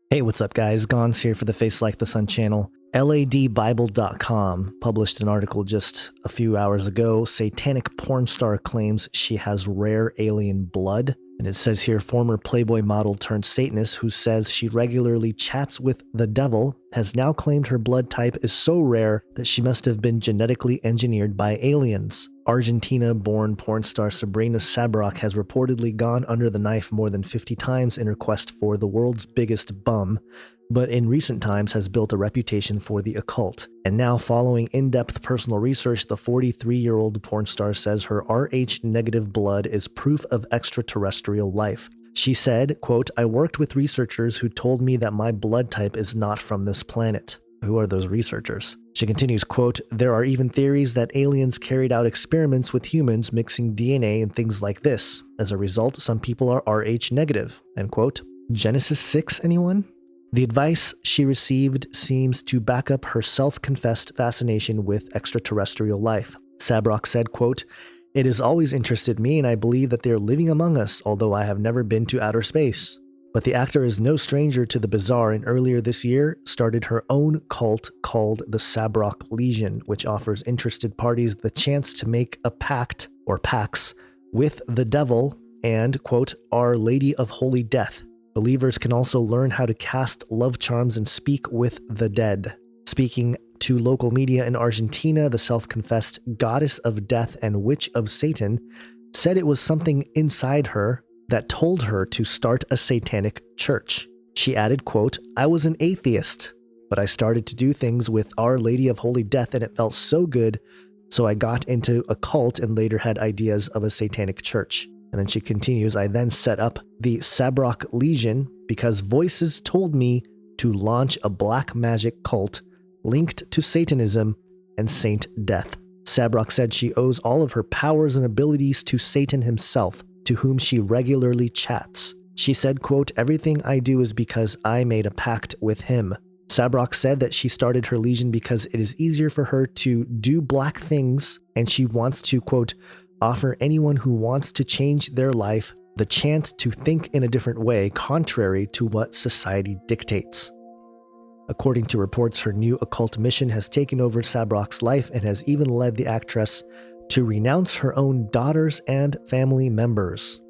Hey, what's up guys? Gons here for the Face Like the Sun channel. LADbible.com published an article just a few hours ago. Satanic porn star claims she has rare alien blood. And it says here, former Playboy model turned Satanist who says she regularly chats with the devil has now claimed her blood type is so rare that she must have been genetically engineered by aliens. Argentina-born porn star Sabrina Sabrac has reportedly gone under the knife more than 50 times in her quest for the world's biggest bum, but in recent times has built a reputation for the occult. And now, following in-depth personal research, the 43-year-old porn star says her Rh-negative blood is proof of extraterrestrial life. She said, quote, "I worked with researchers who told me that my blood type is not from this planet." Who are those researchers? She continues, quote, "There are even theories that aliens carried out experiments with humans mixing DNA and things like this. As a result, some people are Rh-negative," end quote. Genesis 6, anyone? The advice she received seems to back up her self-confessed fascination with extraterrestrial life. Sabrac said, quote, "It has always interested me and I believe that they're living among us, although I have never been to outer space." But the actor is no stranger to the bizarre and earlier this year started her own cult called the Sabrac Legion, which offers interested parties the chance to make a pact or pax with the devil and, quote, "Our Lady of Holy Death." Believers can also learn how to cast love charms and speak with the dead. Speaking to local media in Argentina, the self-confessed goddess of death and witch of Satan said it was something inside her that told her to start a satanic church. She added, quote, "I was an atheist, but I started to do things with Our Lady of Holy Death and it felt so good, so I got into a cult and later had ideas of a satanic church." And then she continues, "I then set up the Sabrac Legion because voices told me to launch a black magic cult linked to Satanism and Saint Death." Sabrac said she owes all of her powers and abilities to Satan himself, to whom she regularly chats. She said, quote, "Everything I do is because I made a pact with him." Sabrac said that she started her legion because it is easier for her to do black things and she wants to, quote, "offer anyone who wants to change their life the chance to think in a different way, contrary to what society dictates." According to reports, her new occult mission has taken over Sabrac's life and has even led the actress to renounce her own daughters and family members.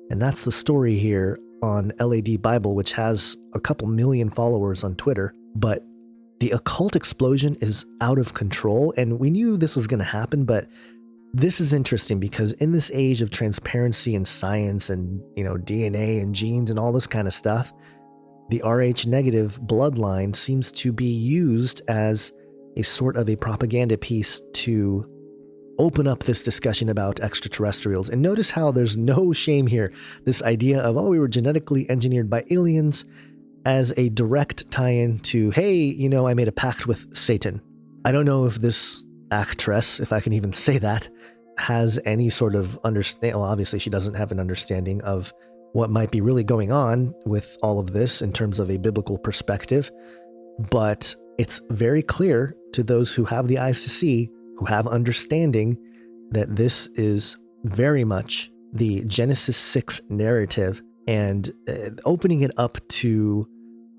And that's the story here on LAD Bible, which has a couple million followers on Twitter. But the occult explosion is out of control, and we knew this was going to happen, but this is interesting because in this age of transparency and science and, DNA and genes and all this kind of stuff, the Rh-negative bloodline seems to be used as a sort of a propaganda piece to open up this discussion about extraterrestrials. And notice how there's no shame here. This idea of, we were genetically engineered by aliens as a direct tie-in to, hey, I made a pact with Satan. I don't know if this actress, if I can even say that, has any sort of understanding. Well, obviously she doesn't have an understanding of what might be really going on with all of this in terms of a biblical perspective. But it's very clear to those who have the eyes to see, who have understanding, that this is very much the Genesis 6 narrative and opening it up to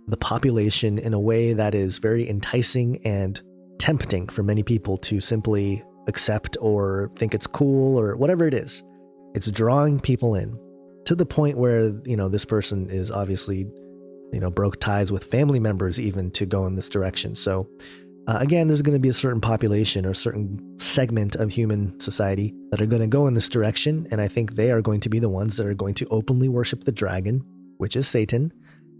the population in a way that is very enticing and tempting for many people to simply accept or think it's cool or whatever it is. It's drawing people in to the point where, this person is obviously, broke ties with family members even to go in this direction. So again, there's going to be a certain population or a certain segment of human society that are going to go in this direction. And I think they are going to be the ones that are going to openly worship the dragon, which is Satan,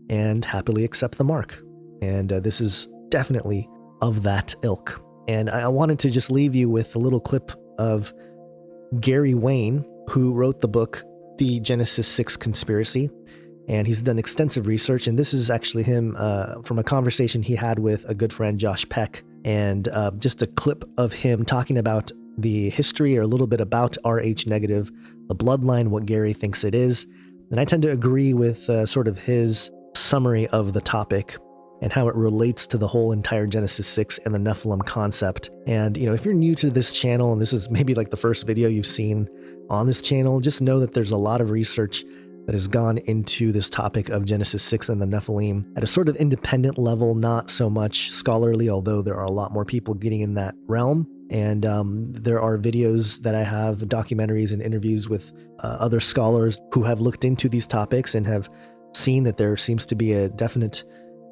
and happily accept the mark. And this is definitely of that ilk. And I wanted to just leave you with a little clip of Gary Wayne, who wrote the book, The Genesis 6 Conspiracy. And he's done extensive research. And this is actually him from a conversation he had with a good friend, Josh Peck. And just a clip of him talking about the history or a little bit about Rh-negative, the bloodline, what Gary thinks it is. And I tend to agree with sort of his summary of the topic and how it relates to the whole entire Genesis 6 and the Nephilim concept. And, if you're new to this channel and this is maybe like the first video you've seen on this channel, just know that there's a lot of research that has gone into this topic of Genesis 6 and the Nephilim at a sort of independent level, not so much scholarly, although there are a lot more people getting in that realm. And there are videos that I have, documentaries and interviews with other scholars who have looked into these topics and have seen that there seems to be a definite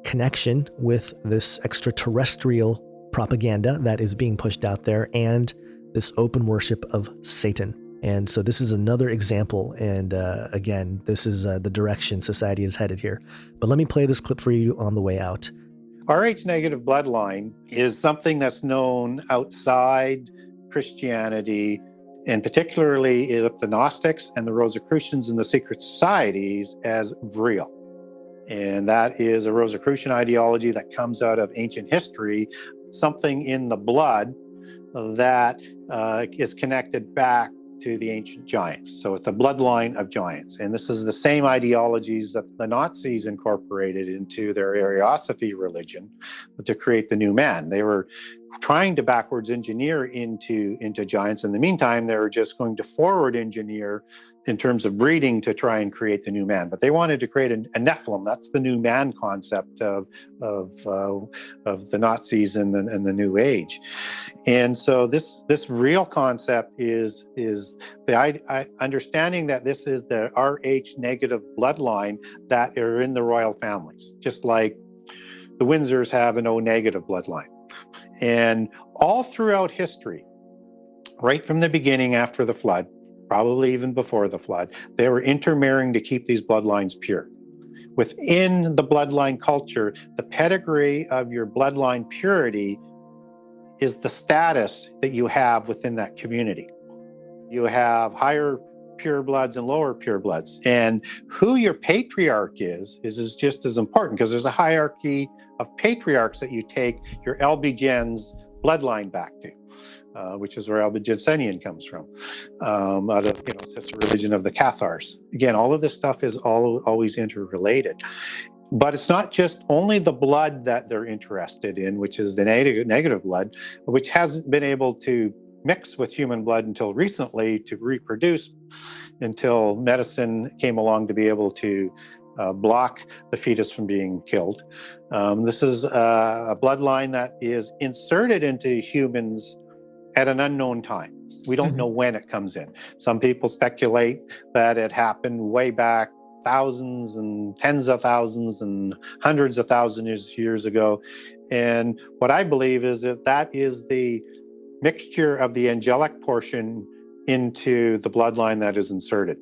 connection with this extraterrestrial propaganda that is being pushed out there and this open worship of Satan. And so this is another example. And again, this is the direction society is headed here. But let me play this clip for you on the way out. Rh negative bloodline is something that's known outside Christianity, and particularly with the Gnostics and the Rosicrucians and the secret societies, as real. And that is a Rosicrucian ideology that comes out of ancient history, something in the blood that is connected back to the ancient giants. So it's a bloodline of giants. And this is the same ideologies that the Nazis incorporated into their Ariosophy religion to create the new man. They were trying to backwards engineer into giants. In the meantime, they were just going to forward engineer in terms of breeding to try and create the new man. But they wanted to create a Nephilim. That's the new man concept of the Nazis and the New Age. And so this real concept is the understanding that this is the Rh negative bloodline that are in the royal families, just like the Windsors have an O negative bloodline. And all throughout history, right from the beginning after the flood, probably even before the flood, they were intermarrying to keep these bloodlines pure. Within the bloodline culture, the pedigree of your bloodline purity is the status that you have within that community. You have higher pure bloods and lower pure bloods. And who your patriarch is just as important, because there's a hierarchy of patriarchs that you take your LB bloodline back to, which is where Albigensenian comes from, out of, it's just a religion of the Cathars. Again, all of this stuff is always interrelated. But it's not just only the blood that they're interested in, which is the negative blood, which hasn't been able to mix with human blood until recently to reproduce, until medicine came along to be able to block the fetus from being killed. This is a bloodline that is inserted into humans at an unknown time. We don't know when it comes in. Some people speculate that it happened way back thousands and tens of thousands and hundreds of thousands of years ago. And what I believe is that is the mixture of the angelic portion into the bloodline that is inserted.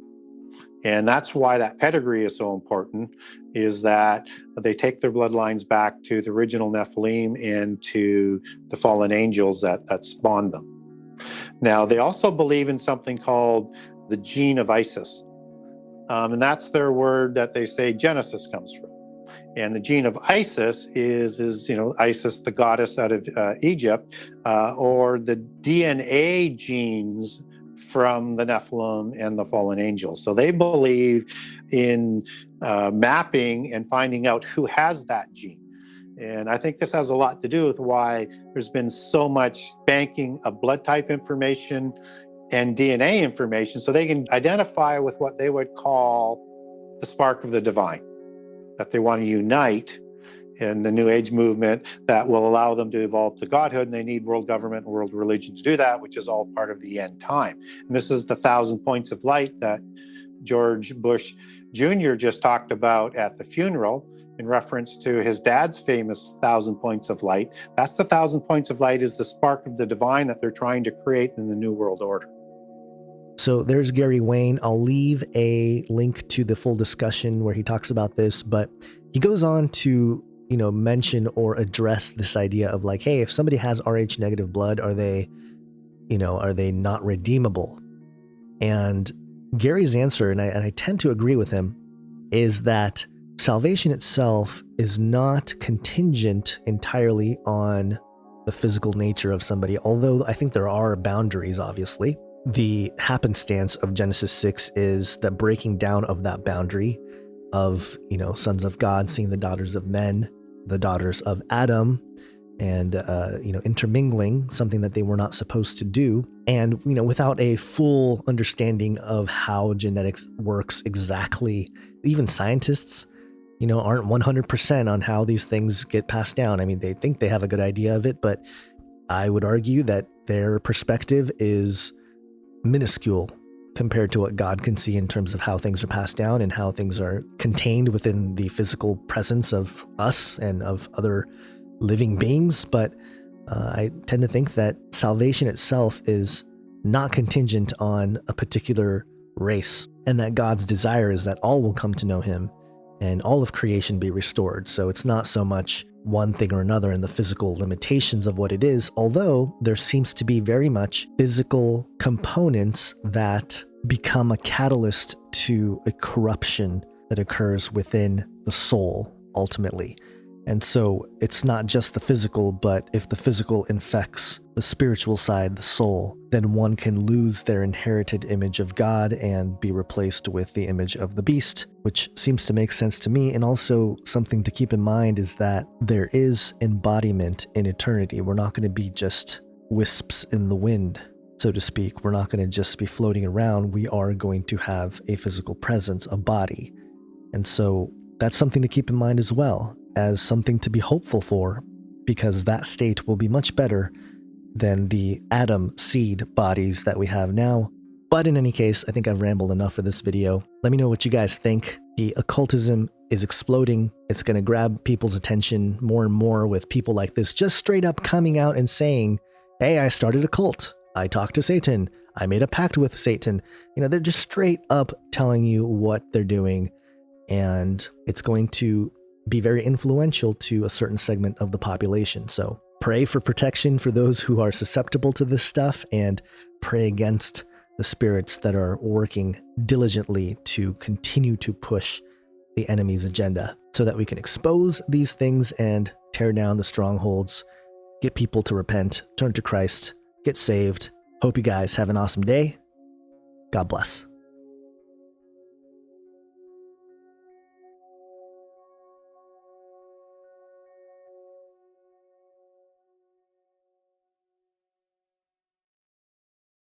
And that's why that pedigree is so important, is that they take their bloodlines back to the original Nephilim and to the fallen angels that spawned them. Now, they also believe in something called the gene of Isis. And that's their word that they say Genesis comes from. And the gene of Isis is Isis, the goddess out of Egypt, or the DNA genes from the Nephilim and the fallen angels. So they believe in mapping and finding out who has that gene. And I think this has a lot to do with why there's been so much banking of blood type information and DNA information, so they can identify with what they would call the spark of the divine, that they want to unite in the New Age movement that will allow them to evolve to godhood. And they need world government and world religion to do that, which is all part of the end time. And this is the 1,000 points of light that George Bush Jr. just talked about at the funeral in reference to his dad's famous 1,000 points of light. That's the 1,000 points of light, is the spark of the divine that they're trying to create in the New World Order. So there's Gary Wayne. I'll leave a link to the full discussion where he talks about this, but he goes on to, mention or address this idea of like, hey, if somebody has Rh negative blood, are they not redeemable? And Gary's answer, and I tend to agree with him, is that salvation itself is not contingent entirely on the physical nature of somebody, although I think there are boundaries, obviously. The happenstance of Genesis 6 is the breaking down of that boundary of, sons of God seeing the daughters of men, the daughters of Adam, and intermingling, something that they were not supposed to do. And without a full understanding of how genetics works exactly, even scientists aren't 100% on how these things get passed down. I mean, they think they have a good idea of it, but I would argue that their perspective is minuscule compared to what God can see in terms of how things are passed down and how things are contained within the physical presence of us and of other living beings. But I tend to think that salvation itself is not contingent on a particular race, and that God's desire is that all will come to know him and all of creation be restored. So it's not so much one thing or another in the physical limitations of what it is, although there seems to be very much physical components that become a catalyst to a corruption that occurs within the soul ultimately. And so it's not just the physical, but if the physical infects the spiritual side, the soul, then one can lose their inherited image of God and be replaced with the image of the beast, which seems to make sense to me. And also something to keep in mind is that there is embodiment in eternity. We're not going to be just wisps in the wind, so to speak. We're not going to just be floating around. We are going to have a physical presence, a body. And so that's something to keep in mind as well, as something to be hopeful for, because that state will be much better than the atom seed bodies that we have now. But in any case, I think I've rambled enough for this video. Let me know what you guys think. The occultism is exploding. It's going to grab people's attention more and more with people like this just straight up coming out and saying, hey, I started a cult. I talked to Satan. I made a pact with Satan. They're just straight up telling you what they're doing. And it's going to be very influential to a certain segment of the population. So pray for protection for those who are susceptible to this stuff, and pray against the spirits that are working diligently to continue to push the enemy's agenda, so that we can expose these things and tear down the strongholds, get people to repent, turn to Christ, get saved. Hope you guys have an awesome day. God bless.